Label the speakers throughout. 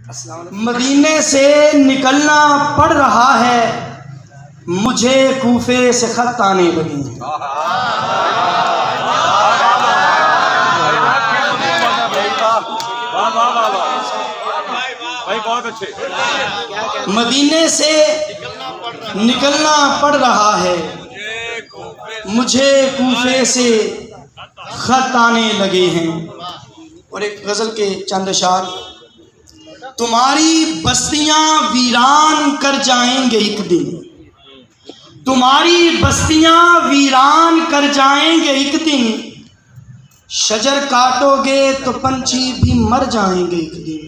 Speaker 1: مدینے سے نکلنا پڑ رہا ہے، مجھے کوفے سے خط آنے لگے ہیں۔ مدینے سے نکلنا پڑ رہا ہے، مجھے کوفے سے خط آنے لگے ہیں۔ اور ایک غزل کے چند اشعار: تمہاری بستیاں ویران کر جائیں گے ایک دن، تمہاری بستیاں ویران کر جائیں گے ایک دن، شجر کاٹو گے تو پنچھی بھی مر جائیں گے ایک دن۔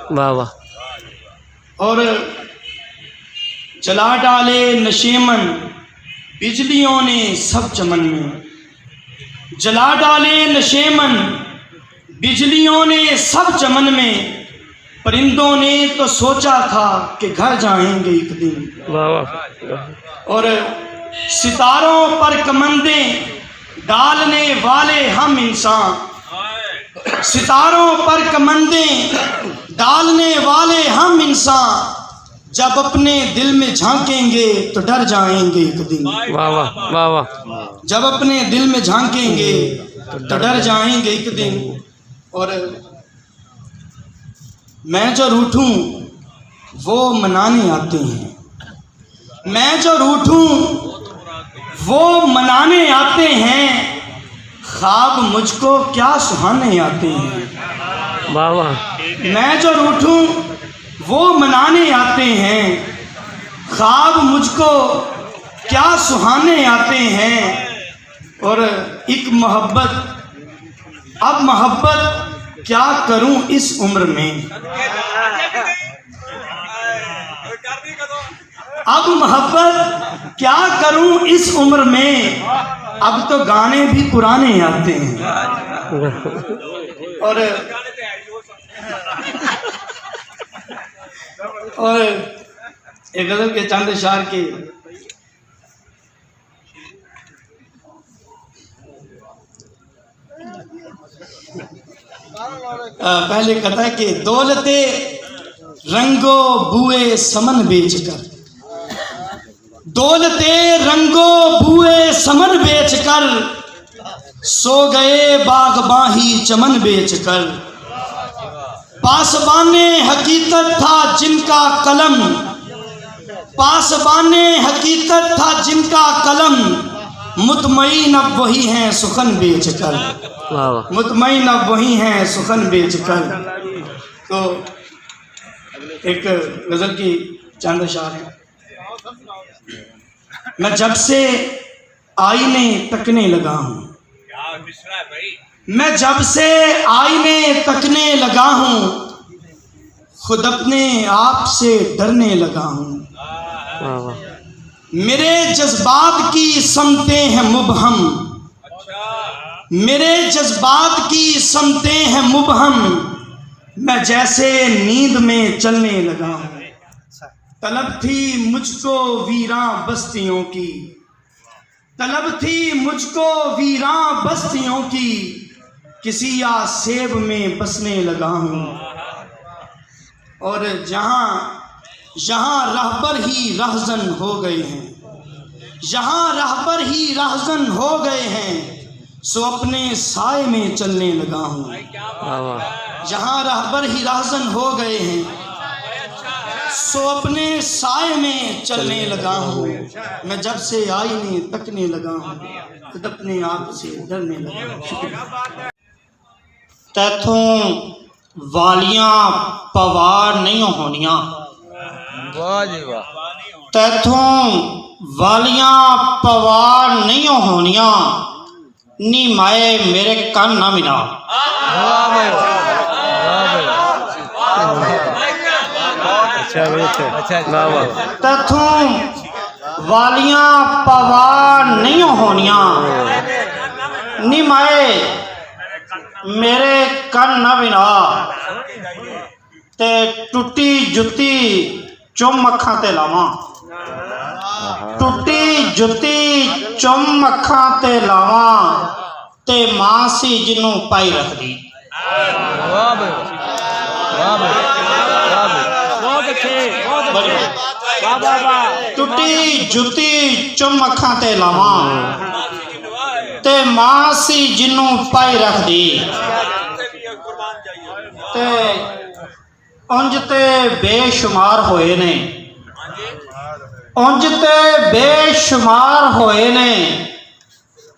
Speaker 2: واہ واہ۔
Speaker 1: اور جلا ڈالے نشیمن بجلیوں نے سب چمن میں، جلا ڈالے نشیمن بجلیوں نے سب چمن میں، پرندوں نے تو سوچا تھا کہ گھر جائیں گے ایک دن۔
Speaker 2: واہ واہ۔
Speaker 1: اور ستاروں پر کمندیں ڈالنے والے ہم انسان، ستاروں پر کمندیں ڈالنے والے ہم انسان، جب اپنے دل میں جھانکیں گے تو ڈر جائیں گے ایک دن۔
Speaker 2: واہ واہ واہ واہ۔
Speaker 1: جب اپنے دل میں جھانکیں گے تو ڈر جائیں گے ایک دن۔ اور میں جو روٹھوں وہ منانے آتے ہیں، میں جو روٹھوں وہ منانے آتے ہیں، خواب مجھ کو کیا سہانے آتے ہیں۔
Speaker 2: واہ واہ۔
Speaker 1: میں جو روٹھوں وہ منانے آتے ہیں، خواب مجھ کو کیا سہانے آتے ہیں۔ اور ایک محبت، اب محبت کیا کروں اس عمر میں، اب محبت کیا کروں اس عمر میں، اب تو گانے بھی پرانے آتے ہیں۔ اور ایک غزل کے چند اشعار کے: پہلے کہتا ہے کہ دولت رنگو بوئے سمن بیچ کر، دولت رنگو بوئے سمن بیچ کر، سو گئے باغباں ہی چمن بیچ کر، پاسبان حقیقت تھا جن کا قلم، پاسبان حقیقت تھا جن کا قلم، مطمئن اب وہی ہیں سخن بیچ کر، مطمئن اب وہی ہیں سخن بیچ کر۔ تو ایک غزل کی چند اشعار ہیں: میں جب سے آئینے تکنے لگا ہوں، میں جب سے آئینے تکنے لگا ہوں، خود اپنے آپ سے ڈرنے لگا ہوں، میرے جذبات کی سمتیں ہیں مبہم، میرے جذبات کی سمتیں ہیں مبہم، میں جیسے نیند میں چلنے لگا ہوں، طلب تھی مجھ کو ویراں بستیوں کی، طلب تھی مجھ کو ویراں بستیوں کی، کسی آسیب میں بسنے لگا ہوں، اور جہاں رہبر ہی رہزن ہو گئے ہیں، جہاں رہبر ہی رہزن ہو گئے ہیں، سو اپنے سائے میں چلنے لگا ہوں، جہاں رہبر ہی رہزن ہو گئے ہیں، سو اپنے سائے میں چلنے لگا ہوں، میں جب سے آئینے تکنے لگا ہوں، خود اپنے آپ سے ڈرنے لگا ہوں۔ شکریہ۔ تیتھوں والیاں پوار نہیں ہونیاں، تیتھوں والیاں پوار نہیں ہونیاں، نی مائے میرے کن نہ منا، تیتھوں والیاں پوار نہیں ہونیاں، نی مائے میرے کن نہ بنا، تے ٹوٹی جتی چم اکھاں تے لاواں، ٹوٹی جتی چم اکھاں تے لاواں، تے ماں سی جنوں پائی رکھ دی۔
Speaker 3: ਟੁੱਟੀ ਜੁੱਤੀ ਚੁੰਮ ਅੱਖਾਂ ਤੇ ਲਾਵਾਂ ਤੇ ਮਾਂ ਸੀ ਜਿਹਨੂੰ ਪਾਈ ਰੱਖਦੀ ਤੇ ਉਂਝ ਤੇ ਬੇਸ਼ੁਮਾਰ ਹੋਏ ਨੇ ਉਂਝ ਤੇ ਬੇਸ਼ੁਮਾਰ ਹੋਏ ਨੇ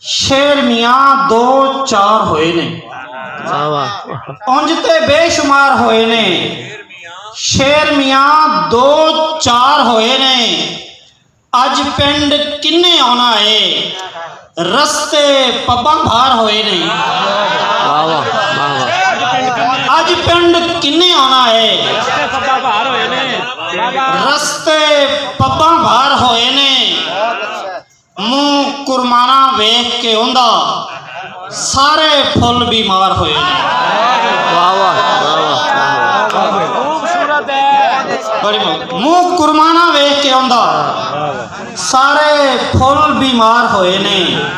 Speaker 3: ਸ਼ੇਰ ਮੀਆਂ ਦੋ ਚਾਰ ਹੋਏ ਨੇ
Speaker 2: ਵਾਹ ਵਾਹ
Speaker 3: ਉਂਝ ਤੇ ਬੇਸ਼ੁਮਾਰ ਹੋਏ ਨੇ ਸ਼ੇਰ ਮੀਆਂ ਦੋ ਚਾਰ ਹੋਏ ਨੇ ਅੱਜ ਪਿੰਡ ਕਿੰਨੇ ਆਉਣਾ ਏ ਰਸਤੇ ਪੱਬਾਂ ਭਾਰ ਹੋਏ ਨੇ
Speaker 2: ਵਾਹ ਵਾਹ ਵਾਹ
Speaker 3: ਅੱਜ ਪਿੰਡ ਕਿੰਨੇ ਆਉਣਾ ਏ ਰਸਤੇ ਪੱਬਾਂ ਭਾਰ ਹੋਏ ਨੇ ਮੂੰਹ ਕੁਰਮਾਨਾ ਵੇਖ ਕੇ ਆਉਂਦਾ ਸਾਰੇ ਫੁੱਲ ਬਿਮਾਰ ਹੋਏ ਨੇ
Speaker 2: ਵਾਹ ਵਾਹ
Speaker 3: ਬੜੀ ਮੂੰਹ ਕੁਰਮਾਨਾ ਵੇਖ ਕੇ ਆਉਂਦਾ ਸਾਰੇ ਫੁੱਲ ਬਿਮਾਰ ਹੋਏ ਨੇ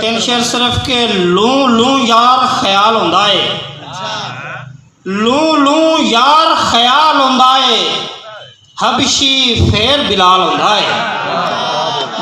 Speaker 3: ਤਿੰਨ ਸ਼ੇਰ ਸਿਰਫ ਕੇ ਲੂ ਲੂ ਯਾਰ ਖਿਆਲ ਹੁੰਦਾ ਏ ਲੂ ਲੂ ਯਾਰ ਖਿਆਲ ਹੁੰਦਾ ਏ ਹਬਸ਼ੀ ਫੇਰ ਬਿਲਾਲ ਹੁੰਦਾ ਏ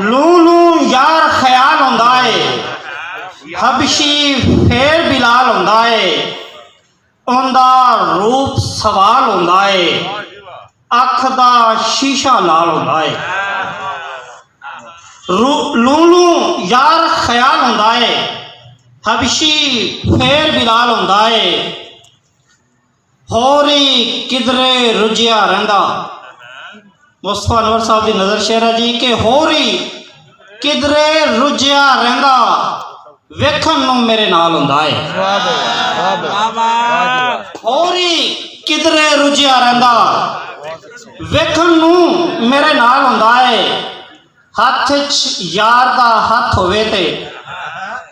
Speaker 3: ਲੂ ਲੂ ਯਾਰ ਖਿਆਲ ਹੁੰਦਾ ਏ ਹਬਸ਼ੀ ਫੇਰ ਬਿਲਾਲ ਹੁੰਦਾ ਏ ਉਹਦਾ ਰੂਪ ਸਵਾਲ ਹੁੰਦਾ ਏ ਅੱਖ ਦਾ ਸ਼ੀਸ਼ਾ ਲਾਲ ਹੁੰਦਾ ਏ ਲੂ ਲੂ ਯਾਰ ਖਿਆਲ ਹੁੰਦਾ ਏ ਹਬਸ਼ੀ ਫੇਰ ਬਿਲਾਲ ਹੁੰਦਾ ਏ ਹੋਰੀ ਕਿਧਰੇ ਰੁਝਿਆ ਰਹਿੰਦਾ ਮੁਸਤਫਾ ਅਨਵਰ ਸਾਹਿਬ ਦੀ ਨਜ਼ਰ ਸ਼ੇਰਾ ਜੀ ਕਿ ਹੋਰੀ ਕਿਧਰੇ ਰੁਝਿਆ ਰਹਿੰਦਾ ਵੇਖਣ ਨੂੰ ਮੇਰੇ ਨਾਲ ਹੁੰਦਾ ਏ ਹੋਰੀ ਕਿਧਰੇ ਰੁਝਿਆ ਰਹਿੰਦਾ ਵੇਖਣ ਨੂੰ ਮੇਰੇ ਨਾਲ ਹੁੰਦਾ ਏ ਹੱਥ 'ਚ ਯਾਰ ਦਾ ਹੱਥ ਹੋਵੇ ਤੇ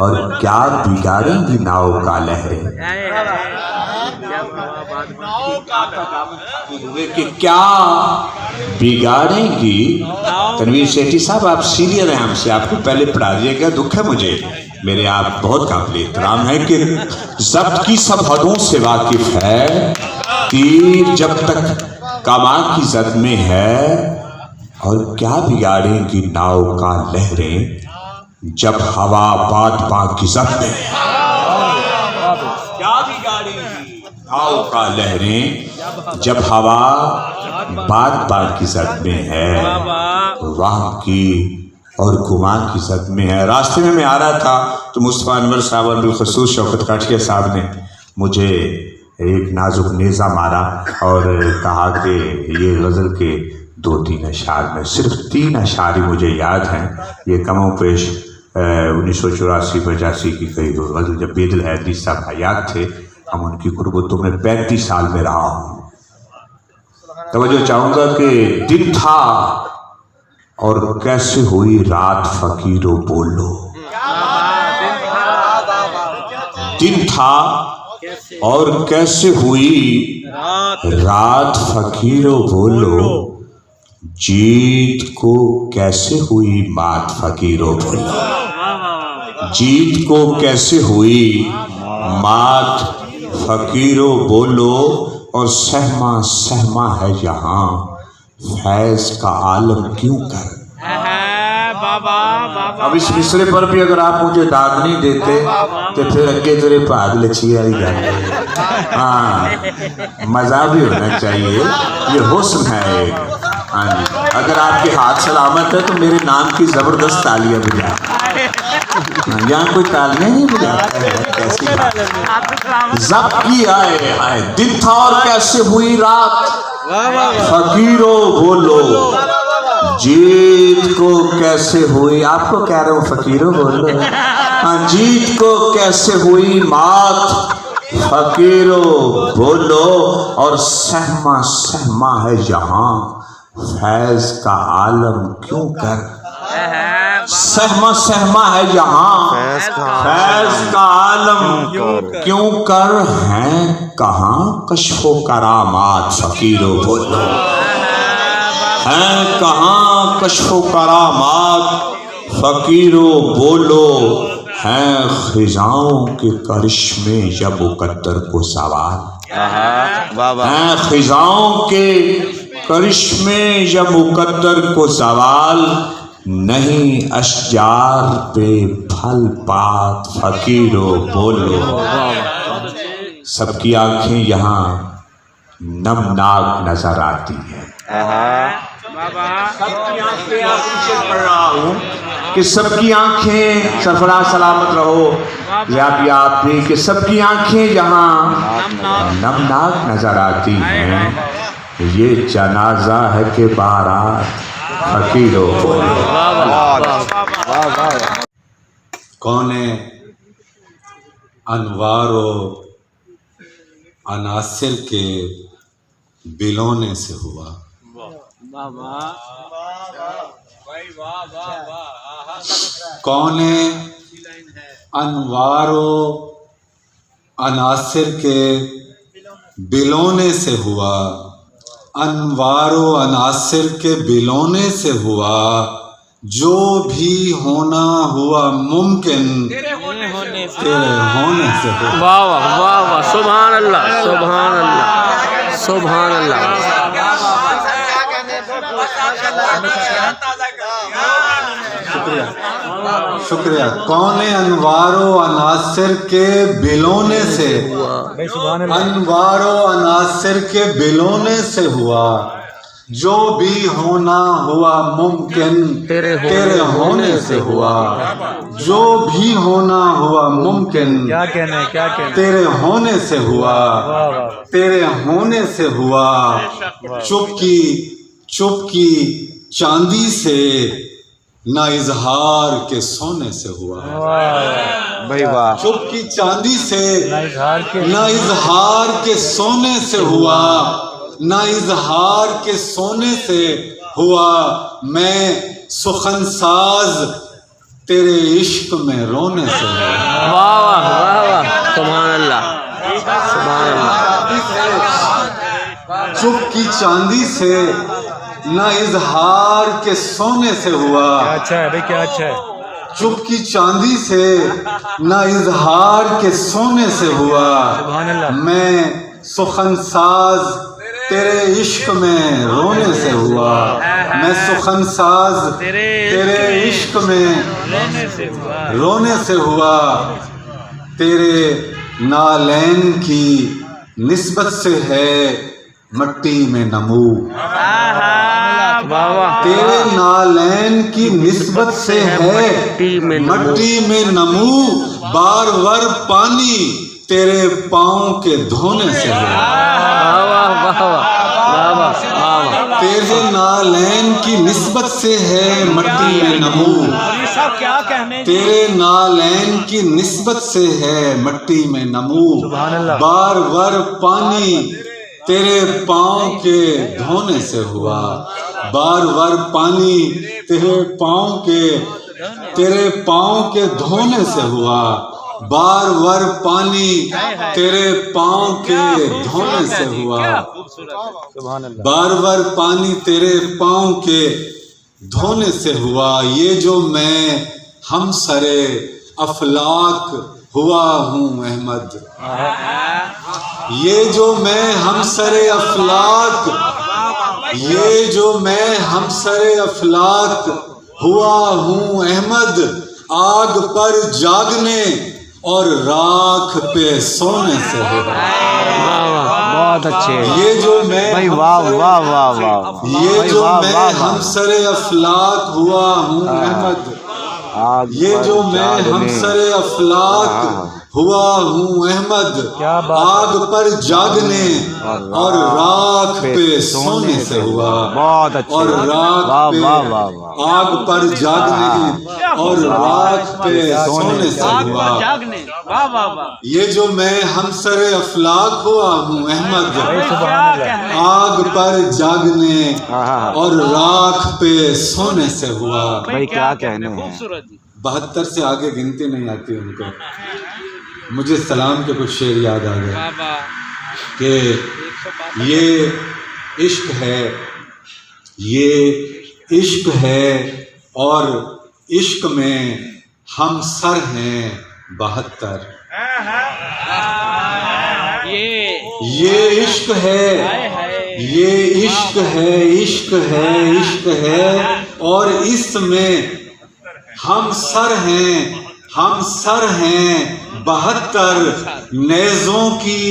Speaker 4: اور کیا بگاڑیں گی ناؤ کا لہریں، کہ کیا بگاڑیں گی. تنویر سیٹھی صاحب آپ سینئر ہیں ہم سے، آپ کو پہلے پڑھا دیا گیا. دکھ ہے مجھے، میرے آپ بہت قابل احترام ہیں کہ ضبط کی سب حدوں سے واقف ہے. تیر جب تک کمان کی زد میں ہے، اور کیا بگاڑیں گی ناؤ کا لہریں جب ہوا بادباں کی زد میں ہے. کیا بگاڑیں گی ناؤ کا لہریں جب ہوا بادباں کی زد میں ہے، راہ کی اور گمان کی زد میں ہے. راستے میں آ رہا تھا تو مصطفیٰ انور صاحب اور بالخصوص شوکت کاٹھیا صاحب نے مجھے ایک نازک نیزہ مارا اور کہا کہ یہ غزل کے 2-3 اشعار میں، صرف 3 اشعار ہی مجھے یاد ہیں. یہ کم و بیش 1984-85 کی کئی غزل جب بیدل حیدری صاحب حیات تھے، ہم ان کی قربتوں میں 35 سال میں رہا ہوں. توجہ چاہوں گا کہ دن تھا اور کیسے ہوئی رات فقیرو بولو. دن تھا اور کیسے ہوئی رات فقیرو بولو، جیت کو کیسے ہوئی مات فقیرو بولو. جیت کو کیسے ہوئی مات فقیرو بولو، اور سہما سہما ہے یہاں فیض کا عالم کیوں کر. اب اس مصرے پر بھی اگر آپ مجھے داد نہیں دیتے تو پھر اگے تیرے پاگ لچھی والی گل ہے. ہاں مزہ بھی ہونا چاہیے، یہ حسن ہے. ہاں جی، اگر آپ کے ہاتھ سلامت ہے تو میرے نام کی زبردست تالیاں بجائیں. یہاں کوئی تالیاں نہیں بجاتا ہے، کیسی بات. ضبط کی آئے دن تھا اور کیسے ہوئی رات فقیرو بولو، جیت کو کیسے ہوئی، آپ کو کہہ رہا ہوں فقیرو بولو. ہاں جیت کو کیسے ہوئی مات فقیرو بولو، اور سہما سہما ہے یہاں فیض کا عالم کیوں کر. سہما سہما ہے یہاں فیض کا عالم کیوں کر، ہیں کہاں کشف و کرامات فقیرو بولو. ہیں کہاں کشف و کرامات فقیرو بولو، ہیں خزاؤں کے کرشمے یا مقدر کو سوال. ہیں خزاؤں کے کرشمے یا مقدر کو زوال، نہیں اشجار پہ پھل پات فقیرو بولو. سب کی آنکھیں یہاں نمناک نظر آتی ہیں. سب کی آنکھیں پڑھ رہا ہوں کہ سب کی آنکھیں، سرفراز سلامت رہو یا بھی آپ بھی، کہ سب کی آنکھیں یہاں نمناک نظر آتی ہیں. یہ جنازہ ہے کہ بارات فقیرو بولو.
Speaker 5: کون انوار و عناصر کے بلونے سے ہوا، کون انوار و عناصر کے بلونے سے ہوا، انوار و عناصر کے بلونے سے ہوا، جو بھی ہونا ہوا ممکن تیرے ہونے سے ہوا.
Speaker 2: واہ واہ واہ واہ، سبحان اللہ سبحان اللہ سبحان اللہ.
Speaker 5: شکریہ. کون انوار و عناصر کے بلونے سے، انوار و عناصر کے بلونے سے ہوا، جو بھی ہونا ہوا ممکن تیرے ہونے سے ہوا، جو بھی ہونا ہوا ممکن تیرے ہونے سے ہوا، تیرے ہونے سے ہوا. چپ کی چاندی سے نہ اظہار کے سونے سے ہوا. چپ کی چاندی سے نہ اظہار کے سونے سے ہوا، نہ اظہار کے سونے سے ہوا. میں سخن ساز تیرے عشق میں رونے سے ہوا.
Speaker 2: واہ واہ واہ واہ سبحان اللہ سبحان اللہ.
Speaker 5: چپ کی چاندی سے نہ اظہار کے سونے سے ہوا.
Speaker 6: اچھا ہے بھائی، کیا اچھا ہے.
Speaker 5: چپ کی چاندی سے نہ اظہار کے سونے سے ہوا.
Speaker 6: سبحان اللہ.
Speaker 5: میں سخن ساز تیرے عشق میں رونے سے ہوا. میں سخن ساز تیرے عشق میں رونے سے ہوا. تیرے نالین کی نسبت سے ہے مٹی میں نمو.
Speaker 2: واہ واہ.
Speaker 5: تیرے نالین کی نسبت سے ہے مٹی میں نمو. بار بار پانی تیرے پاؤں کے دھونے سے ہوا.
Speaker 2: واہ واہ واہ واہ واہ واہ.
Speaker 5: تیرے نالین کی نسبت سے ہے مٹی میں نمو. تیرے نالین کی نسبت سے ہے مٹی میں نمو. بار بار پانی تیرے پاؤں کے دھونے سے ہوا. بار بار پانی تیرے پاؤں کے دھونے سے ہوا. بار بار پانی تیرے پاؤں کے دھونے سے ہوا. بار بار پانی تیرے پاؤں کے دھونے سے ہوا. یہ جو میں ہم سرے افلاک ہوا ہوں احمد. یہ جو میں ہم سرے افلاک یہ جو میں ہم سرے افلاک ہوا ہوں احمد. آگ پر جاگنے اور راکھ پہ سونے سے ہوا.
Speaker 7: بہت اچھے.
Speaker 5: یہ جو میں
Speaker 7: بھائی واہ واہ واہ واہ.
Speaker 5: یہ جو میں ہم سرے افلاک ہوا ہوں احمد. یہ جو میں ہم سرے افلاک ہوا ہوں احمد. آگ پر جاگنے اور راکھ پہ سونے سے ہوا.
Speaker 7: بہت اچھے.
Speaker 5: اور راکھ پہ آگ پر جاگنے اور راکھ پہ سونے سے ہوا. یہ جو میں ہم سرے افلاک ہوا ہوں احمد. آگ پر جاگنے اور راکھ پہ سونے سے ہوا.
Speaker 7: بھائی کیا کہنے ہیں.
Speaker 5: 72 سے آگے گنتی نہیں آتی ان کو. مجھے سلام کے کچھ شعر یاد آ گئے کہ یہ عشق ہے یہ عشق ہے اور عشق میں ہم سر ہیں 72. یہ عشق ہے یہ عشق ہے عشق ہے عشق ہے اور اس میں ہم سر ہیں 72. نیزوں کی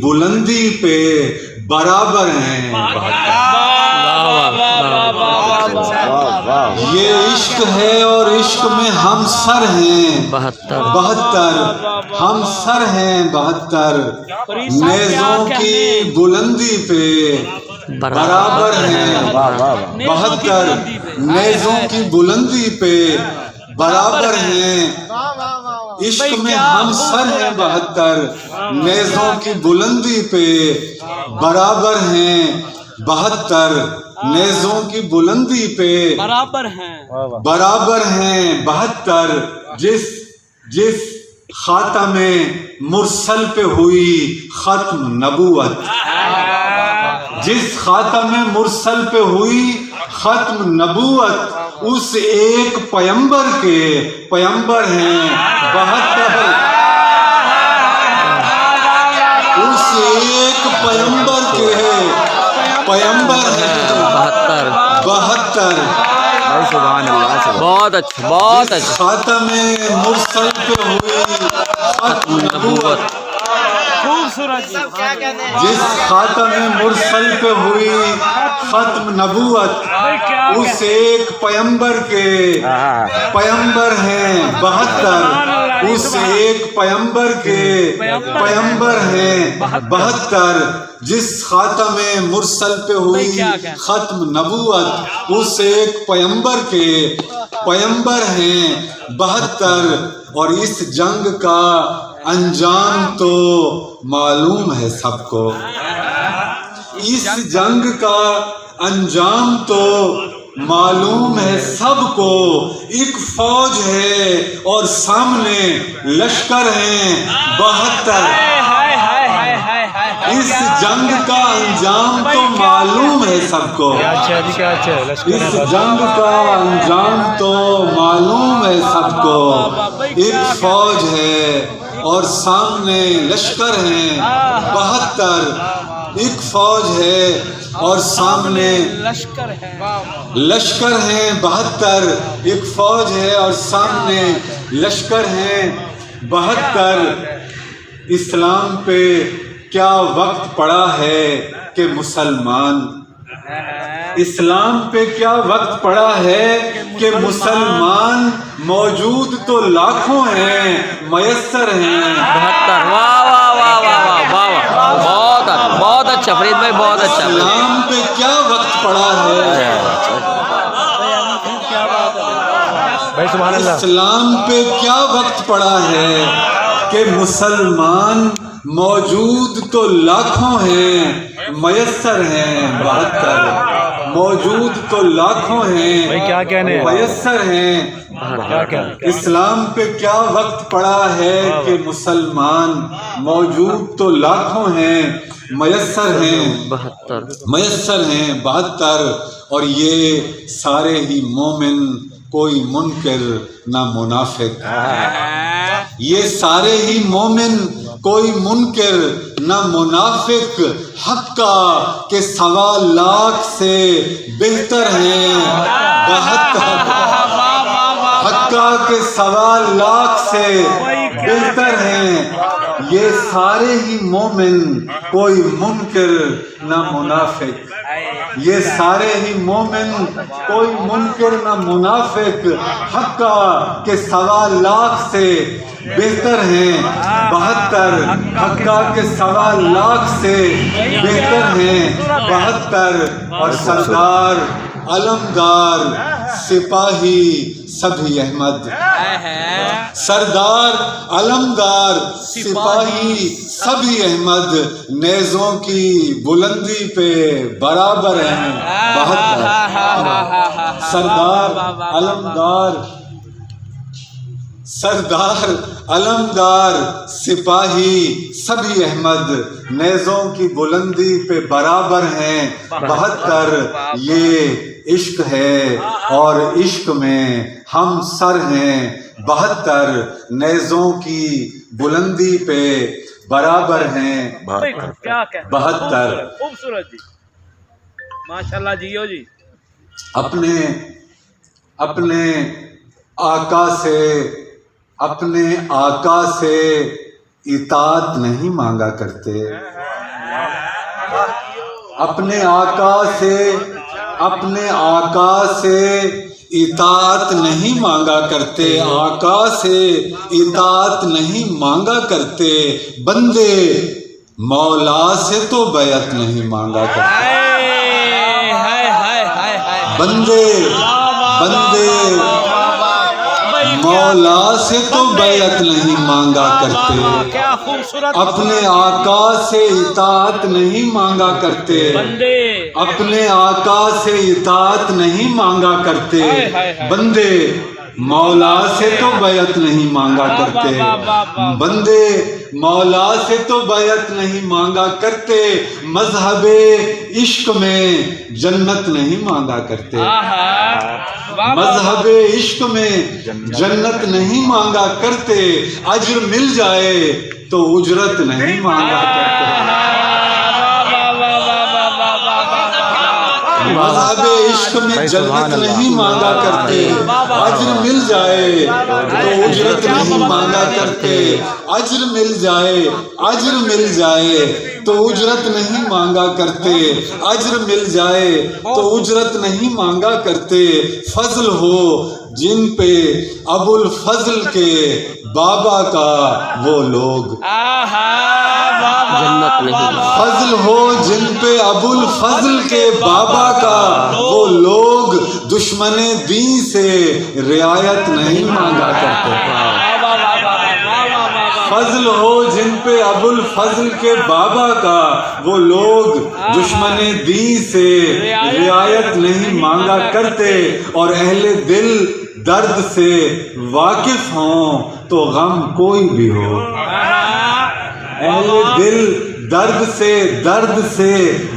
Speaker 5: بلندی پہ برابر ہیں 72. یہ عشق ہے اور عشق میں ہم سر ہیں 72. ہم سر ہیں 72. نیزوں کی بلندی پہ برابر ہیں 72. نیزوں کی بلندی پہ برابر ہیں. عشق میں ہم سر ہیں 72. نیزوں کی بلندی پہ برابر ہیں 72. نیزوں کی بلندی پہ برابر ہیں 72. جس خاتم مرسل پہ ہوئی ختم نبوت. جس خاتم مرسل پہ ہوئی ختم نبوت اس ایک پیمبر کے پیمبر ہیں 72. اس ایک پیمبر کے پیمبر ہیں 72.
Speaker 7: سبحان اللہ.
Speaker 2: بہت اچھا بہت اچھا.
Speaker 5: خاتم مرسل پہ ہوئی ختم نبوت. جس خاتم مرسل پہ ہوئی ختم نبوت اس ایک پیمبر کے پیمبر ہیں 72. اس ایک پیمبر کے پیمبر ہیں 72. جس خاتم مرسل پہ ہوئی ختم نبوت اس ایک پیمبر کے پیمبر ہیں 72. اور اس جنگ کا انجام تو معلوم ہے سب کو. اس جنگ کا انجام تو معلوم ہے سب کو ایک فوج ہے اور سامنے لشکر ہیں 72. اس جنگ کا انجام تو معلوم ہے سب کو.
Speaker 6: کیا اچھا ہے جی کیا اچھا ہے لشکر
Speaker 5: اس جنگ کا انجام تو معلوم ہے سب کو. ایک فوج ہے اور سامنے لشکر ہیں 72. ایک فوج ہے اور سامنے لشکر ہیں 72. ایک فوج ہے اور سامنے لشکر ہیں 72. اسلام پہ کیا وقت پڑا ہے کہ مسلمان، اسلام پہ کیا وقت پڑا ہے کہ مسلمان موجود تو لاکھوں ہیں میسر ہیں
Speaker 2: 72. واہ واہ واہ واہ واہ واہ، بہت اچھا فرید بھائی، بہت اچھا.
Speaker 5: اسلام پہ کیا وقت پڑا ہے،
Speaker 6: بھائی سبحان اللہ.
Speaker 5: اسلام پہ کیا وقت پڑا ہے کہ مسلمان موجود تو لاکھوں ہیں میسر ہیں 72. موجود تو لاکھوں ہیں
Speaker 6: بھائی کیا کہنے ہیں؟
Speaker 5: میسر ہیں.
Speaker 6: کیا کہنے ہیں؟
Speaker 5: اسلام پہ کیا وقت پڑا ہے کہ مسلمان موجود تو لاکھوں ہیں میسر ہیں 72. اور یہ سارے ہی مومن، کوئی منکر نہ منافق. یہ سارے ہی مومن، کوئی منکر نہ منافق. حق کا کہ 1.25 لاکھ سے بہتر ہیں 72. حق کا کہ 1.25 لاکھ سے بہتر ہیں. یہ سارے ہی مومن، کوئی منکر نہ منافق. یہ سارے ہی مومن، کوئی منکر نہ منافق. حق کا کہ 1.25 لاکھ سے بہتر ہیں 72. حق کا کہ 1.25 لاکھ سے بہتر ہیں 72. اور سردار علمدار سپاہی سبھی احمد. سردار علمدار سپاہی سبھی احمد نیزوں کی بلندی پہ برابر ہیں 72. سردار علمدار سپاہی سبھی احمد نیزوں کی بلندی پہ برابر ہیں 72. یہ عشق ہے اور عشق میں ہم سر ہیں 72. نیزوں کی بلندی پہ برابر ہیں 72.
Speaker 8: خوبصورت جی، ماشاءاللہ جیو جی.
Speaker 5: اپنے آقا سے اطاعت نہیں مانگا کرتے. اپنے آقا سے اطاعت نہیں مانگا کرتے. آقا سے اطاعت نہیں مانگا کرتے. بندے مولا سے تو بیعت نہیں مانگا کرتے. بندے مولا سے تو بیعت نہیں مانگا کرتے. اپنے آقا سے اطاعت نہیں مانگا کرتے. اپنے آقا سے اطاعت نہیں مانگا کرتے. بندے مولا سے تو بیعت نہیں مانگا کرتے. بندے مولا سے تو بیعت نہیں مانگا کرتے. مذہب عشق میں جنت نہیں مانگا کرتے. مذہب عشق میں جنت نہیں مانگا کرتے. اجر مل جائے تو اجرت نہیں مانگا کرتے. مذہب عشق میں جنت نہیں مانگا کرتے. اجر مل جائے تو اجرت نہیں مانگا کرتے. اجر مل جائے تو اجرت نہیں مانگا کرتے. اجر مل جائے تو اجرت نہیں مانگا کرتے. فضل ہو جن پہ ابو الفضل کے بابا کا وہ لوگ. فضل ہو جن پہ ابو الفضل کے بابا کا وہ لوگ. دشمن دین سے رعایت نہیں مانگا کرتے. فضل ہو جن پہ ابو الفضل کے بابا کا، وہ لوگ دشمن دین سے رعایت نہیں مانگا کرتے، اور اہل دل درد سے واقف ہوں تو غم کوئی بھی ہو، اہل دل درد سے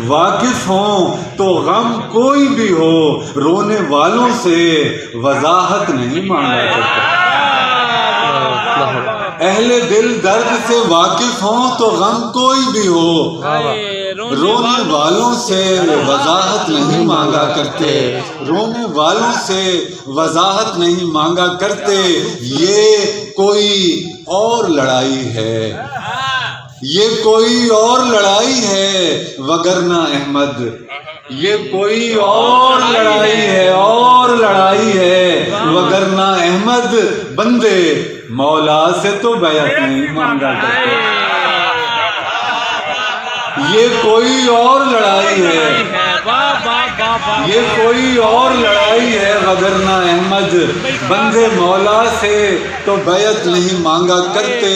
Speaker 5: واقف ہوں تو غم کوئی بھی ہو، رونے والوں سے وضاحت نہیں مانگا کرتا، اہل دل درد سے واقف ہوں تو غم کوئی بھی ہو، رونے والوں سے وضاحت نہیں مانگا کرتے، رونے والوں سے وضاحت نہیں مانگا کرتے، یہ کوئی اور لڑائی ہے، یہ کوئی اور لڑائی ہے وگرنہ احمد، یہ کوئی اور لڑائی ہے وگرنہ احمد، بندے مولا سے تو بیعت نہیں مانگا کرتے، یہ کوئی اور لڑائی ہے، یہ کوئی اور لڑائی ہے وگرنہ احمد، بندے مولا سے تو بیعت نہیں مانگا کرتے۔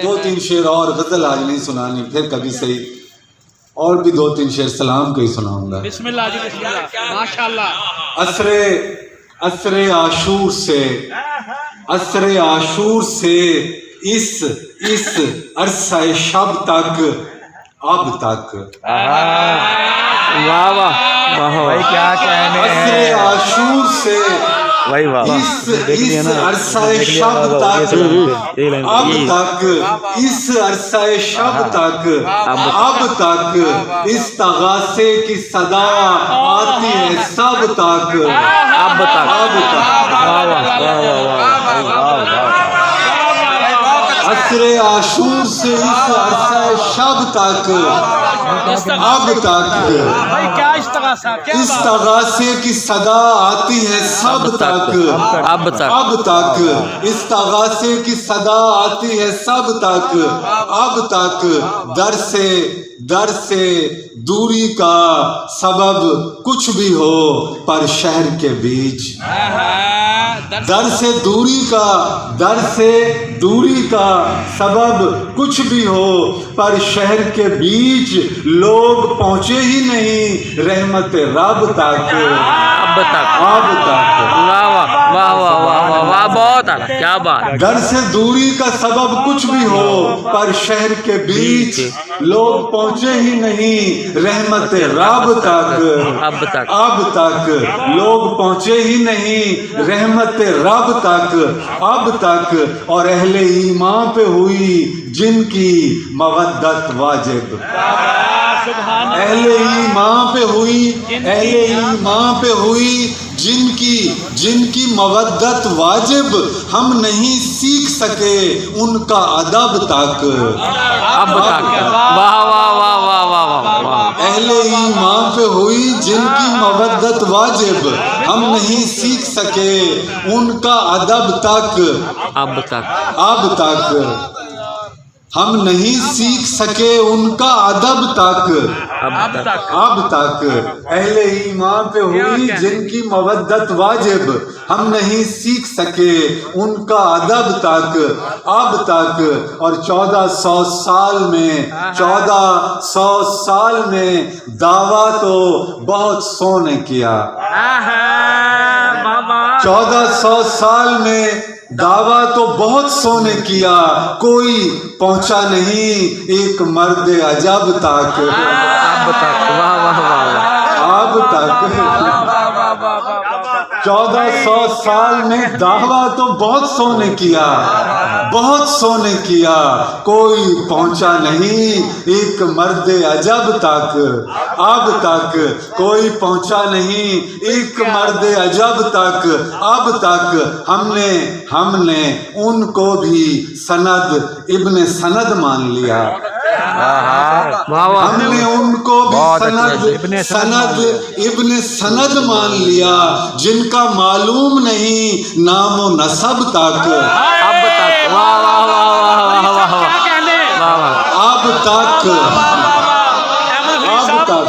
Speaker 5: 2-3 شعر اور غزل آج نہیں سنانی، پھر کبھی صحیح، اور بھی 2-3 شعر سلام کے ہی سناؤں گا۔
Speaker 8: بسم اللہ جی، بسم اللہ، ماشاءاللہ۔
Speaker 5: عصر عاشور سے اس عرصہ شب تک، اب تک،
Speaker 2: واہ واہ
Speaker 6: بھائی کیا کہنے
Speaker 5: عصر
Speaker 6: ہیں،
Speaker 5: عاشور سے
Speaker 6: بھائی واہ
Speaker 5: اس عرصہ شب تک، اب تک، اس عرصہ شب تک، اب تک، اس تغاثے کی صدا آتی ہے سب تک،
Speaker 2: اب تک،
Speaker 5: عصر عاشور سے اس عرصہ شب تک، اب تک، اس تغاثے کی صدا آتی ہے سب تک،
Speaker 2: اب تک،
Speaker 5: اب تک، اس تغاثے کی صدا آتی ہے سب تک، اب تک، در سے دوری کا سبب کچھ بھی ہو پر شہر کے بیچ، در سے دوری کا سبب کچھ بھی ہو پر شہر کے بیچ، لوگ پہنچے ہی نہیں رحمت رب تک،
Speaker 2: اب تک،
Speaker 5: اب تک،
Speaker 2: واہ واہ واہ واہ واہ واہ، بہت اعلیٰ، کیا بات،
Speaker 5: در سے دوری کا سبب کچھ بھی ہو پر شہر کے بیچ، لوگ پہنچے ہی نہیں رحمت رب تک،
Speaker 2: اب تک،
Speaker 5: اب تک، لوگ پہنچے ہی نہیں رحمت رب تک، اب تک، اور اہل ایمان پہ ہوئی جن کی مودت واجب، اہل ایمان پہ ہوئی جن کی مودت واجب، ہم نہیں سیکھ سکے ان کا ادب تک،
Speaker 2: اب تک، واہ واہ واہ واہ واہ واہ،
Speaker 5: اہل ایمان پہ ہوئی جن کی مودت واجب، ہم نہیں سیکھ سکے ان کا ادب تک،
Speaker 2: اب تک،
Speaker 5: اب تک، ہم نہیں سیکھ سکے ان کا ادب تک، اب تک، اہل ایمان پہ ہوئی جن کی مودت واجب، ہم نہیں سیکھ سکے ان کا ادب تک، اب تک، اور 1400 سال میں دعویٰ تو بہت سو نے کیا، 1400 سال میں دعویٰ تو بہت سو نے کیا، کوئی پہنچا نہیں ایک مرد عجب تک،
Speaker 2: اب تک، واہ واہ واہ،
Speaker 5: اب تک، 1400 سال میں دعویٰ تو بہت سو نے کیا، کوئی پہنچا نہیں ایک مرد عجب تک، اب تک، کوئی پہنچا نہیں ایک مرد عجب تک، اب تک، ہم نے ان کو بھی سند ابن سند مان لیا، ہم نے ان کو بھی سند ابن سند مان لیا، جن کا معلوم نہیں نام و نسب تک،
Speaker 2: اب تک، واہ واہ واہ واہ واہ واہ واہ،
Speaker 5: اب تک، اب تک،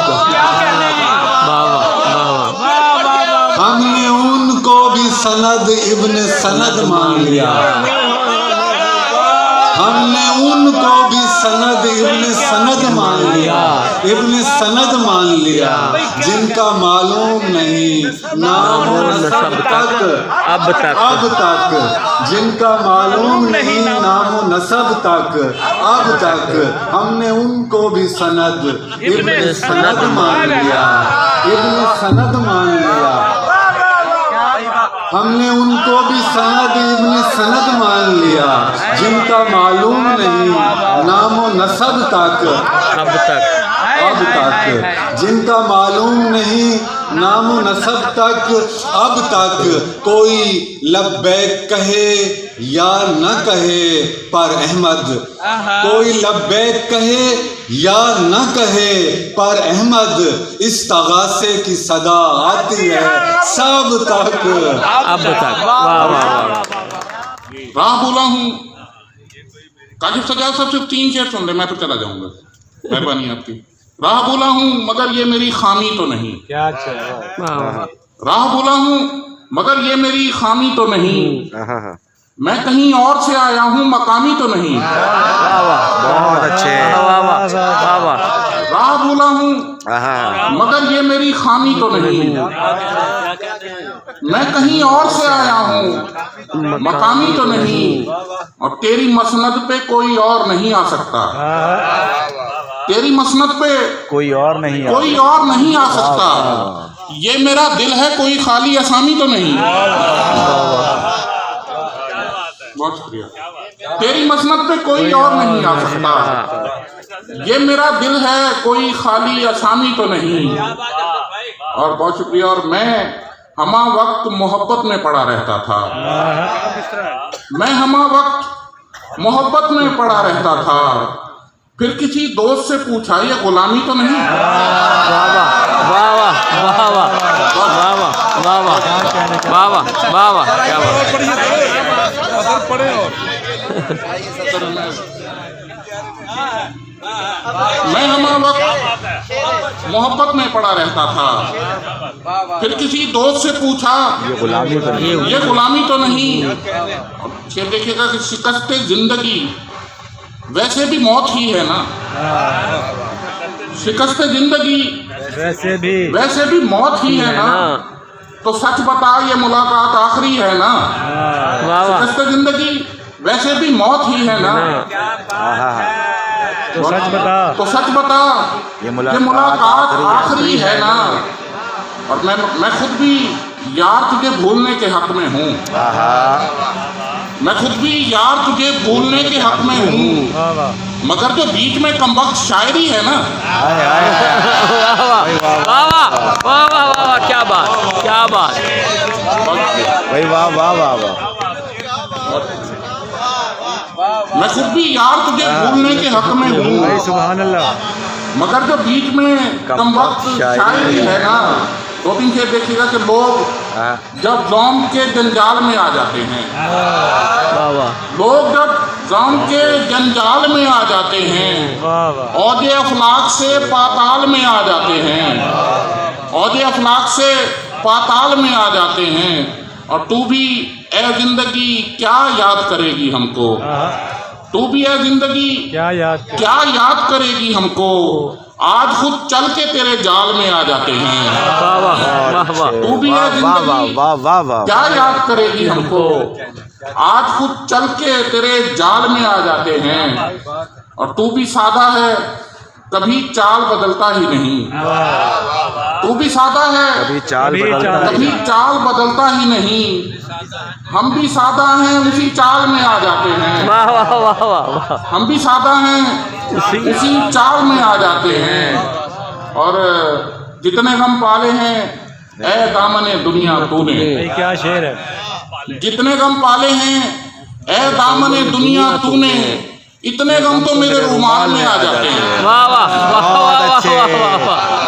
Speaker 5: ہم نے ان کو بھی سند ابن سند مان لیا، ہم ہم نے ان کو بھی سند ابن سند مان لیا، ابن سند مان لیا، جن کا معلوم نہیں نام و نسب تک،
Speaker 2: اب تک
Speaker 5: جن کا معلوم نہیں نام و نسب تک، اب تک ہم نے ان کو بھی سند ابن سند مان لیا، ابن سند مان لیا، ہم نے ان کو بھی سند ابن سند مان لیا، جن کا معلوم نہیں نام و نسب تک،
Speaker 2: اب تک
Speaker 5: جن کا معلوم نہیں نام و نسب تک، اب تک کوئی لبیک کہے یا نہ کہے پر احمد، کوئی لبیک کہے یا نہ کہے پر احمد، اس تغاثے کی صدا آتی ہے سب تک،
Speaker 2: اب تک۔ واہ واہ واہ۔
Speaker 9: راہ بولا ہوں، کاشف سجاد صاحب صرف 3 شعر سن لے، میں پھر چلا جاؤں گا، مہربانی آپ کی۔ راہ بولا ہوں مگر یہ میری خامی تو نہیں، راہ بولا ہوں مگر یہ میری خامی تو نہیں، میں کہیں اور سے آیا ہوں مقامی تو نہیں،
Speaker 7: بہت اچھے،
Speaker 9: راہ بولا ہوں مگر یہ میری خامی تو نہیں، میں کہیں اور سے آیا ہوں مقامی تو نہیں، اور تیری مسند پہ کوئی اور نہیں آ سکتا، تیری مسند پہ
Speaker 7: کوئی اور نہیں
Speaker 9: آ سکتا، یہ میرا دل ہے کوئی خالی اسامی تو نہیں، بہت شکریہ، تیری مسند پہ کوئی اور نہیں آ سکتا، یہ میرا دل ہے کوئی خالی اسامی تو نہیں، اور بہت شکریہ، اور میں ہمہ وقت محبت میں پڑا رہتا تھا، میں ہمہ وقت محبت میں پڑا رہتا تھا، پھر کسی دوست سے پوچھا یہ غلامی تو نہیں، میں ہمہ وقت محبت میں پڑا رہتا تھا، پھر کسی دوست سے پوچھا یہ غلامی تو نہیں، پھر دیکھیے گا کہ شکست زندگی ویسے بھی موت ہی ہے نا، شکست زندگی ویسے بھی موت ہی ہے نا، تو سچ بتا یہ ملاقات آخری ہے نا، شکست زندگی ویسے بھی موت ہی ہے نا، تو سچ بتا یہ ملاقات آخری ہے نا، اور میں خود بھی یار تجھے بھولنے کے حق میں ہوں، میں خود بھی یار تجھے بھولنے کے حق میں ہوں، مگر جو بیچ میں کمبخت شاعری ہے نا،
Speaker 2: کیا بات کیا بات،
Speaker 9: میں خود بھی یار تجھے بھولنے کے حق میں ہوں، مگر جو بیچ میں کم وقت شاعری ہے نا، 2-3 شعر دیکھیے گا کہ لوگ جب زوم کے جنجال میں آ جاتے ہیں، لوگ جب زوم کے جنجال میں آ جاتے ہیں، عہد افلاک سے پاتال میں آ جاتے ہیں، عہد افلاک سے پاتال میں آ جاتے ہیں، اور تو بھی اے زندگی کیا یاد کرے گی ہم کو، تو بھی اے زندگی کیا یاد کرے گی ہم کو، آج خود چل کے تیرے جال میں آ جاتے ہیں، تو بھی اے زندگی کیا یاد کرے گی ہم کو، آج خود چل کے تیرے جال میں آ جاتے ہیں، اور تو بھی سادہ ہے کبھی چال بدلتا ہی نہیں، تو بھی سادہ ہے کبھی چال بدلتا ہی نہیں، ہم بھی سادہ ہیں اسی چال میں آ جاتے ہیں، ہم بھی سادہ ہیں اسی چال میں آ جاتے ہیں، اور جتنے غم پالے ہیں اے دامن دنیا تو نے،
Speaker 6: کیا شعر ہے،
Speaker 9: جتنے غم پالے ہیں اے دامن دنیا تو نے، اتنے غم تو میرے رومال میں آ جاتے ہیں،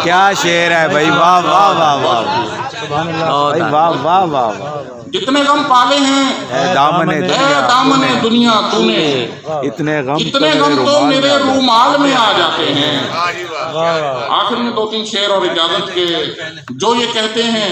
Speaker 7: کیا شعر ہے بھائی، واہ واہ واہ واہ، واہ واہ واہ،
Speaker 9: جتنے غم پالے ہیں
Speaker 7: اے دامن
Speaker 9: دنیا تو نے،
Speaker 7: اتنے غم
Speaker 9: تو میرے رومال میں آ جاتے ہیں۔ آخر میں 2-3 شعر اور اجازت کے، جو یہ کہتے ہیں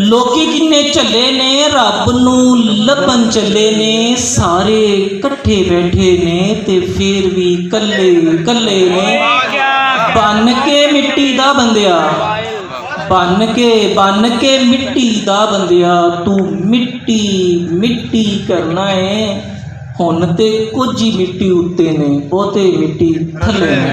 Speaker 3: ਲੋਕੀ ਕਿੰਨੇ ਚੱਲੇ ਨੇ ਰੱਬ ਨੂੰ ਲੱਭਣ ਚੱਲੇ ਨੇ, ਸਾਰੇ ਇਕੱਠੇ ਬੈਠੇ ਨੇ ਤੇ ਫੇਰ ਵੀ ਕੱਲੇ ਕੱਲੇ ਨੇ। ਬਨ ਕੇ ਮਿੱਟੀ ਦਾ ਬੰਦਿਆ, ਬਨ ਕੇ ਮਿੱਟੀ ਦਾ ਬੰਦਿਆ, ਤੂੰ ਮਿੱਟੀ ਮਿੱਟੀ ਕਰਨਾ ਏ। ਹੁਣ ਤੇ ਕੁਝ ਹੀ ਮਿੱਟੀ ਉੱਤੇ ਨੇ, ਬਹੁਤੇ ਮਿੱਟੀ ਥੱਲੇ ਨੇ।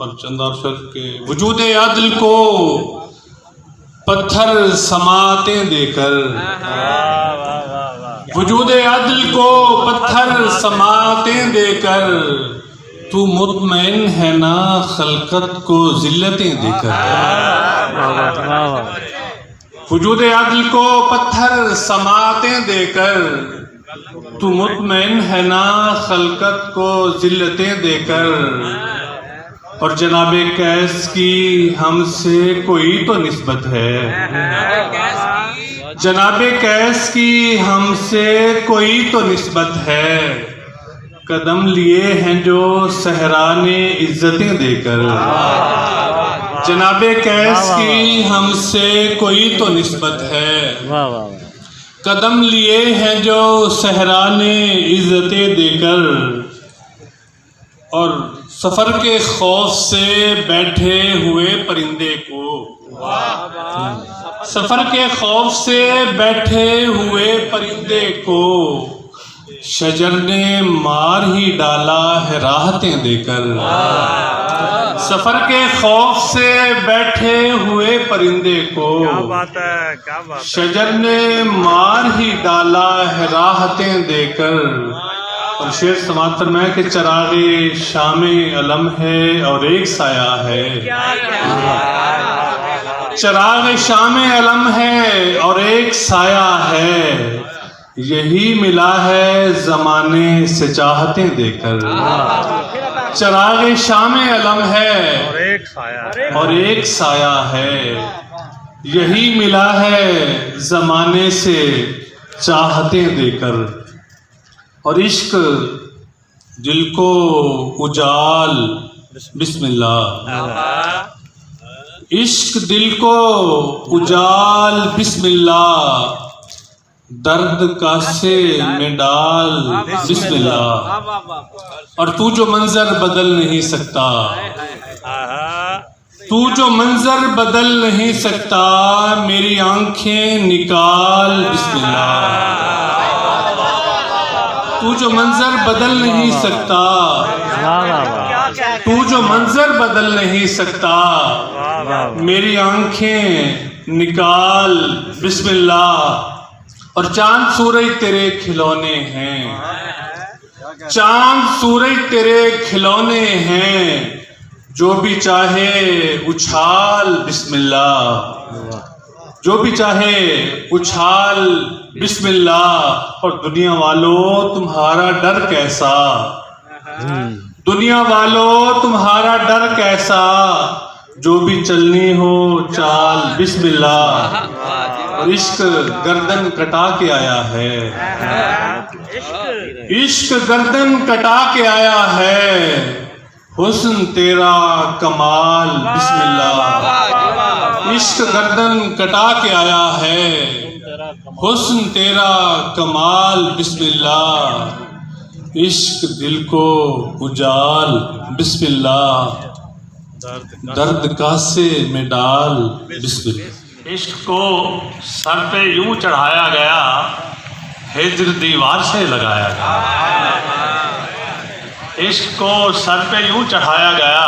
Speaker 10: اور چند اور شعر کے وجود عدل کو پتھر سماعتیں دے کر، وجود عدل کو پتھر سماعتیں دے کر، تو مطمئن ہے نا خلقت کو ذلتیں دے کر، وجود عدل کو پتھر سماعتیں دے کر، تو مطمئن ہے نا خلقت کو ذلتیں دے کر، اور جناب قیس کی ہم سے کوئی تو نسبت ہے، جناب قیس کی ہم سے کوئی تو نسبت ہے، قدم لیے ہیں جو صحرا نے عزتیں دے کر، جناب قیس کی ہم سے کوئی تو نسبت ہے، قدم لیے ہیں جو صحرا نے عزتیں دے کر، اور سفر کے خوف سے بیٹھے ہوئے پرندے کو، سفر کے خوف سے بیٹھے ہوئے پرندے کو، شجر نے مار ہی ڈالا ہے راحتیں دے کر، سفر کے خوف سے بیٹھے ہوئے پرندے کو، شجر نے مار ہی ڈالا ہے راحتیں دے کر، اور شعر سماعت فرمایا کہ چراغ شام علم ہے اور ایک سایہ ہے، چراغ شام علم ہے اور ایک سایہ ہے، یہی ملا ہے زمانے سے چاہتیں دے کر، چراغ شام علم ہے اور ایک سایہ ہے، یہی ملا ہے زمانے سے چاہتیں دے کر، اور عشق دل کو اجال بسم اللہ، عشق دل کو اجال بسم اللہ، درد کاسے میں ڈال بسم اللہ، اور تو جو منظر بدل نہیں سکتا، تو جو منظر بدل نہیں سکتا، میری آنکھیں نکال بسم اللہ، تو جو منظر بدل نہیں سکتا، تو جو منظر بدل نہیں سکتا، میری آنکھیں نکال بسم اللہ، اور چاند سورج تیرے کھلونے ہیں، چاند سورج تیرے کھلونے ہیں، جو بھی چاہے اچھال بسم اللہ، جو بھی چاہے اچھال بسم اللہ، اور دنیا والو تمہارا ڈر کیسا، دنیا والو تمہارا ڈر کیسا، جو بھی چلنی ہو چال بسم اللہ، اور عشق گردن کٹا کے آیا ہے، عشق گردن کٹا کے آیا ہے، حسن تیرا کمال بسم اللہ، عشق گردن کٹا کے آیا ہے، حسن تیرا کمال بسم اللہ، عشق دل کو اجال بسم اللہ، درد کاسے میں ڈال بسم اللہ۔ عشق کو سر پہ یوں چڑھایا گیا، ہجر دیوار سے لگایا گیا، عشق کو سر پہ یوں چڑھایا گیا،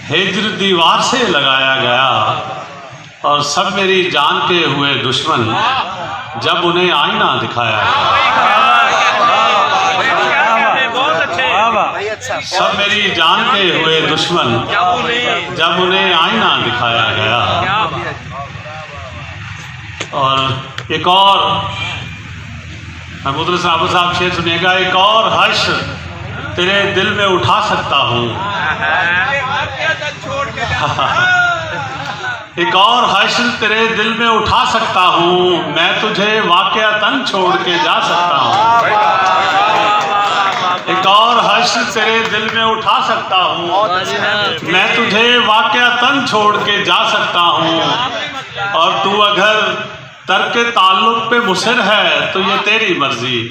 Speaker 10: ہجر دیوار سے لگایا گیا، اور سب میری جان کے ہوئے دشمن جب انہیں آئینہ دکھایا گیا، سب میری جان کے ہوئے دشمن جب انہیں آئینہ دکھایا گیا، اور ایک اور محمود صاحب شعر سنیے گا، ایک اور حشر تیرے دل میں اٹھا سکتا ہوں، ایک اور حشر تیرے دل میں اٹھا سکتا ہوں، میں تجھے واقعتاً چھوڑ کے جا سکتا ہوں، ایک اور حشر تیرے دل میں اٹھا سکتا ہوں، میں تجھے واقعتاً چھوڑ کے جا سکتا ہوں، اور تو اگر ترک تعلق پہ مصر ہے تو یہ تیری مرضی،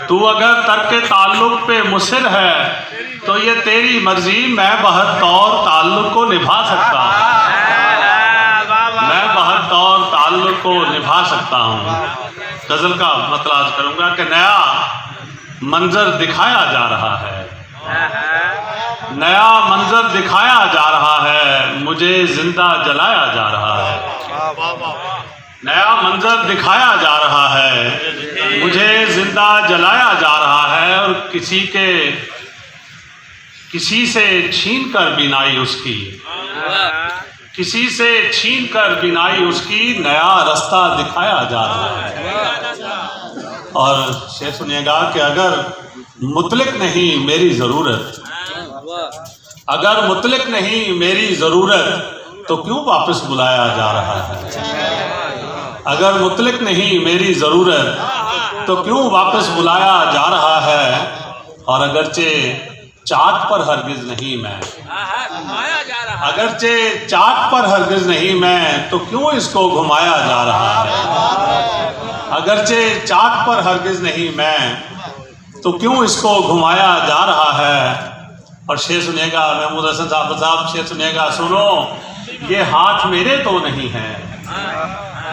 Speaker 10: تو اگر ترک تعلق پہ مصر ہے تو یہ تیری مرضی، میں بہرطور تعلق کو نبھا سکتا ہوں، میں بہرطور تعلق کو نبھا سکتا ہوں۔ غزل کا مطلع عرض کروں گا کہ نیا منظر دکھایا جا رہا ہے،
Speaker 11: نیا منظر دکھایا جا رہا ہے، مجھے زندہ جلایا جا رہا ہے، نیا منظر دکھایا جا رہا ہے، مجھے زندہ جلایا جا رہا ہے، اور کسی سے چھین کر بینائی اس کی، کسی سے چھین کر بینائی اس کی، نیا رستہ دکھایا جا رہا ہے۔ اور شعر سنیے گا کہ اگر مطلق نہیں میری ضرورت، اگر مطلق نہیں میری ضرورت تو کیوں واپس بلایا جا رہا ہے، اگر مطلق نہیں میری ضرورت تو کیوں واپس بلایا جا رہا ہے، اور اگرچہ چاک پر ہرگز نہیں میں، اگرچہ چاک پر ہرگز نہیں میں، تو کیوں اس کو گھمایا جا رہا ہے، اگرچہ چاک پر ہرگز نہیں میں، تو کیوں اس کو گھمایا جا رہا ہے۔ اور شعر سنیے گا محمود حسن صاحب شعر سنیے گا، سنو یہ ہاتھ میرے تو نہیں ہیں،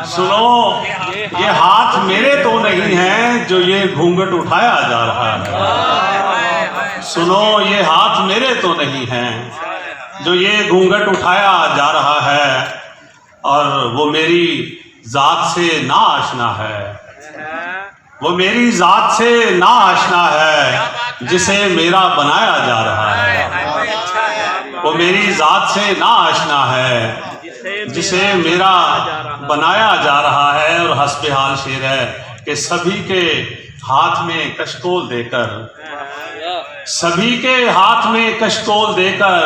Speaker 11: سنو یہ ہاتھ میرے تو نہیں ہیں جو یہ گھونگھٹ اٹھایا جا رہا ہے، سنو یہ ہاتھ میرے تو نہیں ہیں جو یہ گھونگھٹ اٹھایا جا رہا ہے، اور وہ میری ذات سے نا آشنا ہے، وہ میری ذات سے نا آشنا ہے جسے میرا بنایا جا رہا ہے، وہ میری ذات سے نا آشنا ہے جسے میرا بنایا جا رہا ہے۔ اور حسب حال شعر ہے کہ سبھی کے ہاتھ میں کشکول دے کر، سبھی کے ہاتھ میں کشکول دے کر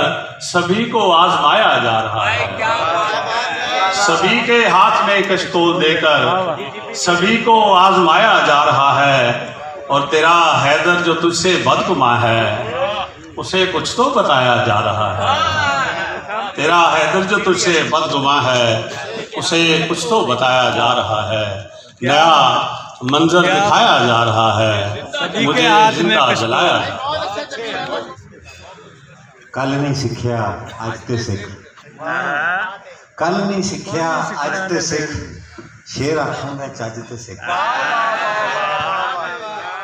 Speaker 11: سبھی کو آزمایا جا رہا ہے، سبھی کے ہاتھ میں کشکول دے کر سبھی کو آزمایا جا رہا ہے، اور تیرا حیدر جو تجھ سے بدگماں ہے اسے کچھ تو بتایا جا رہا ہے، تیرا حیدر جو تجھ سے بدگماں ہے اسے کچھ تو بتایا جا رہا ہے، نیا منظر دکھایا جا رہا ہے، مجھے زندہ جلایا۔
Speaker 5: کل نہیں سکھیا اج تے سکھ، کل نہیں سکھیا اج تے سکھ، شیر آکھاں دا چج تے سکھ،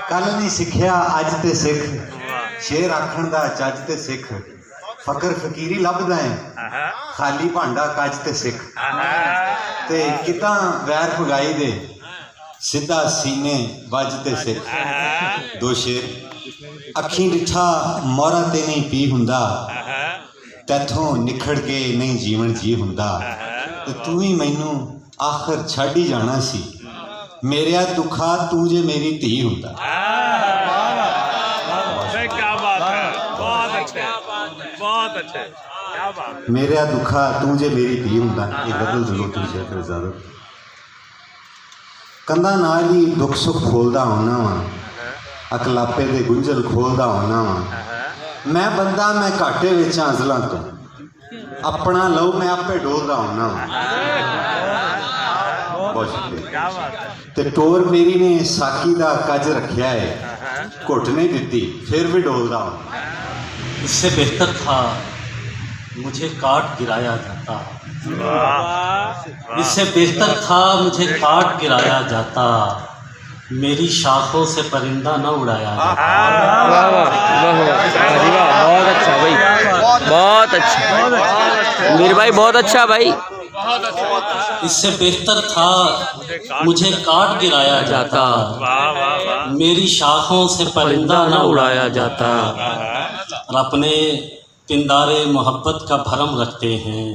Speaker 5: کل نہیں سکھیا اج تے سکھ، شیر آکھن دا چج تے سکھ، فقر فقیری لبدا ہے خالی بھانڈا کج تے سکھ، تے کتاں ویر پگائی دے سدھا سینے بج تے سکھ۔ دو شیر، اکھیں ڈٹھا مورا تے نہیں پی ہوندا، تیتھوں نکھڑ کے نہیں جیون جی ہوندا، تے تو ہی مینوں آخر چھڈ ہی جانا سی، میریا دکھا تو جے میری دھی ہوندا۔ میریا دکھا تو جے میری دھی ہوندا، یہ بدل دلو تو شیخ رضا۔ کندا نال ہی دکھ سکھ کھولدا ہونا وا، اکلاپے دے گنجل کھولدا ہونا وا، میں بندہ میں گھاٹے وچ ازلاں تو، اپنا لو میں آپے ڈولدا ہونا وا۔ بہت شکریہ۔ تے ٹور میری نے ساکی دا کج رکھیا ہے، گھٹ نہیں دتی پھر بھی ڈولدا ہونا۔
Speaker 12: اس سے بہتر تھا مجھے کاٹ گرایا جاتا، اس سے بہتر تھا مجھے کاٹ گرایا جاتا، میری شاخوں سے پرندہ نہ اڑایا جاتا۔
Speaker 2: بہت اچھا بھائی، بہت اچھا میر بھائی، بہت اچھا بھائی۔
Speaker 12: اس سے بہتر تھا مجھے کاٹ گرایا جاتا، میری شاخوں سے پرندہ نہ اڑایا جاتا۔ اور اپنے پندارے محبت کا بھرم رکھتے ہیں،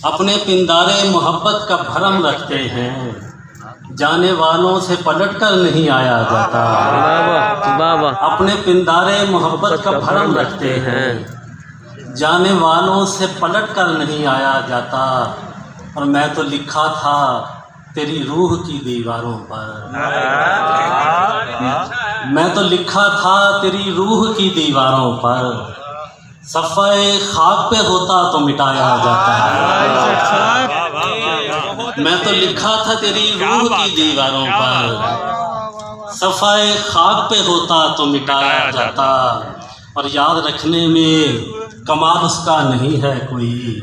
Speaker 12: اپنے پندارے محبت کا بھرم رکھتے ہیں، جانے والوں سے پلٹ کر نہیں آیا جاتا۔ اپنے پندارے محبت کا بھرم رکھتے ہیں، جانے والوں سے پلٹ کر نہیں آیا جاتا۔ اور میں تو لکھا تھا تیری روح کی دیواروں پر، میں تو لکھا تھا تیری روح کی دیواروں پر، صفحہ خاک پہ ہوتا تو مٹایا جاتا ہے۔ میں تو لکھا تھا تیری روح کی دیواروں پر، صفحہ خاک پہ ہوتا تو مٹایا جاتا۔ اور یاد رکھنے میں کمال اس کا نہیں ہے کوئی،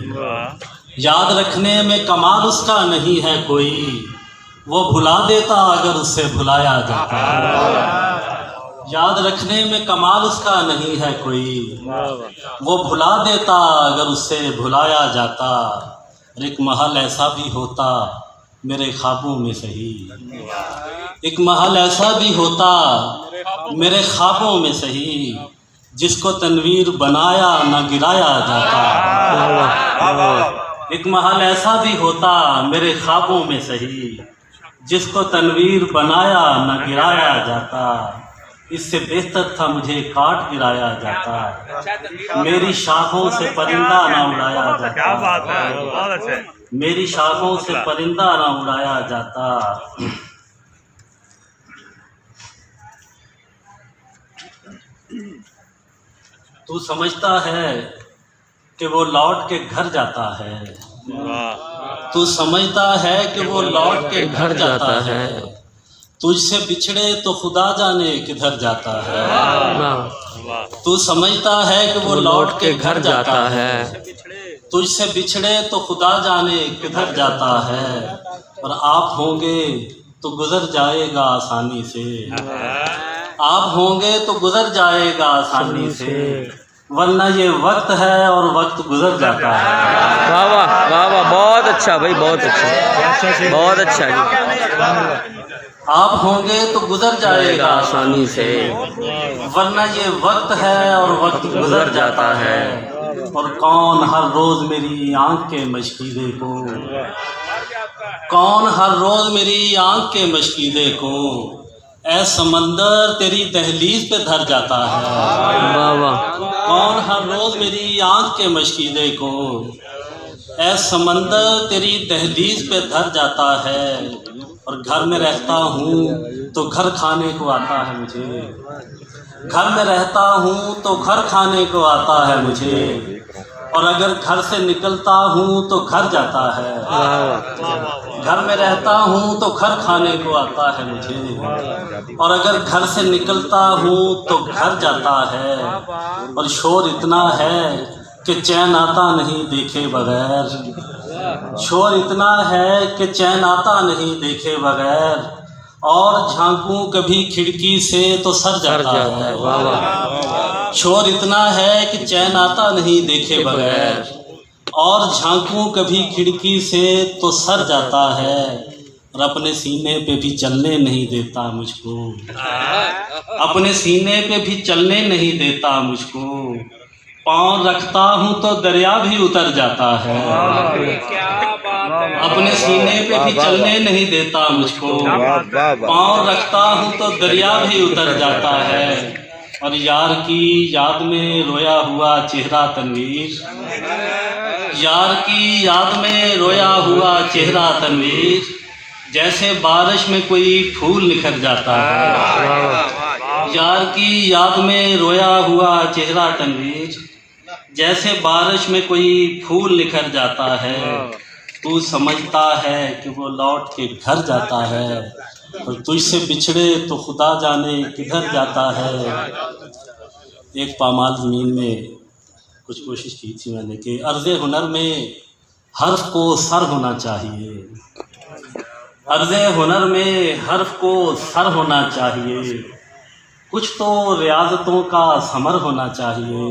Speaker 12: یاد رکھنے میں کمال اس کا نہیں ہے کوئی، وہ بھلا دیتا اگر اسے بھلایا جاتا۔ یاد رکھنے میں کمال اس کا نہیں ہے کوئی، وہ بھلا دیتا اگر اس سے بھلایا جاتا، ایک محل ایسا بھی ہوتا میرے خوابوں میں صحیح، ایک محل ایسا بھی ہوتا میرے خوابوں میں صحیح، جس کو تنویر بنایا نہ گرایا جاتا، ایک محل ایسا بھی ہوتا میرے خوابوں میں صحیح، جس کو تنویر بنایا نہ گرایا جاتا، اس سے بہتر تھا مجھے کاٹ گرایا جاتا، میری شاخوں سے پرندہ نہ اڑایا جاتا، میری شاخوں سے پرندہ نہ اڑایا جاتا۔ تو سمجھتا ہے کہ وہ لوٹ کے گھر جاتا ہے، تو سمجھتا ہے کہ وہ لوٹ کے گھر جاتا ہے، تجھ سے بچھڑے تو خدا جانے کدھر جاتا ہے، تو سمجھتا ہے کہ وہ لوٹ کے گھر جاتا ہے، تجھ سے بچھڑے تو خدا جانے کدھر جاتا ہے، اور آپ ہوں گے تو گزر جائے گا آسانی سے، آپ ہوں گے تو گزر جائے گا آسانی سے، ورنہ یہ وقت ہے اور وقت گزر جاتا ہے۔
Speaker 2: واہ واہ واہ واہ، بہت اچھا بھائی، بہت اچھا، بہت اچھا جی۔
Speaker 12: آپ ہوں گے تو گزر جائے گا آسانی سے، ورنہ یہ وقت ہے اور وقت گزر جاتا ہے، اور کون ہر روز میری آنکھ کے مشکیدے کو، کون ہر روز میری آنکھ کے مشکیدے کو، اے سمندر تیری دہلیز پہ دھر جاتا ہے،
Speaker 2: واہ واہ،
Speaker 12: کون ہر روز میری آنکھ کے مشکیدے کو، اے سمندر تیری دہلیز پہ دھر جاتا ہے، اور گھر میں رہتا ہوں تو گھر کھانے کو آتا ہے مجھے، گھر میں رہتا ہوں تو گھر کھانے کو آتا ہے مجھے، اور اگر گھر سے نکلتا ہوں تو گھر جاتا ہے، گھر میں رہتا ہوں تو گھر کھانے کو آتا ہے مجھے، اور اگر گھر سے نکلتا ہوں تو گھر جاتا ہے، اور شور اتنا ہے کہ چین آتا نہیں دیکھے بغیر، شور اتنا ہے کہ چین آتا نہیں دیکھے بغیر، اور جھانکوں کبھی کھڑکی سے تو سر جاتا ہے، شور اتنا ہے کہ چین آتا نہیں دیکھے بغیر، اور جھانکوں کبھی کھڑکی سے تو سر جاتا ہے، اور اپنے سینے پہ بھی چلنے نہیں دیتا مجھ کو، اپنے سینے پہ بھی چلنے نہیں دیتا مجھ کو، پاؤں رکھتا ہوں تو دریا بھی اتر جاتا ہے، اپنے سینے پہ بھی چلنے نہیں دیتا مجھ کو، پاؤں رکھتا ہوں تو دریا بھی اتر جاتا ہے، اور یار کی یاد میں رویا ہوا چہرہ تنویر، یار کی یاد میں رویا ہوا چہرہ تنویر، جیسے بارش میں کوئی پھول نکھر جاتا ہے، یار کی یاد میں رویا ہوا چہرہ تنویر، جیسے بارش میں کوئی پھول نکھر جاتا ہے، تو سمجھتا ہے کہ وہ لوٹ کے گھر جاتا ہے، اور تجھ سے بچھڑے تو خدا جانے کدھر جاتا ہے۔ ایک پامال زمین میں کچھ کوشش کی تھی میں نے کہ عرض ہنر میں حرف کو سر ہونا چاہیے، عرض ہنر میں حرف کو سر ہونا چاہیے، کچھ تو ریاضتوں کا ثمر ہونا چاہیے۔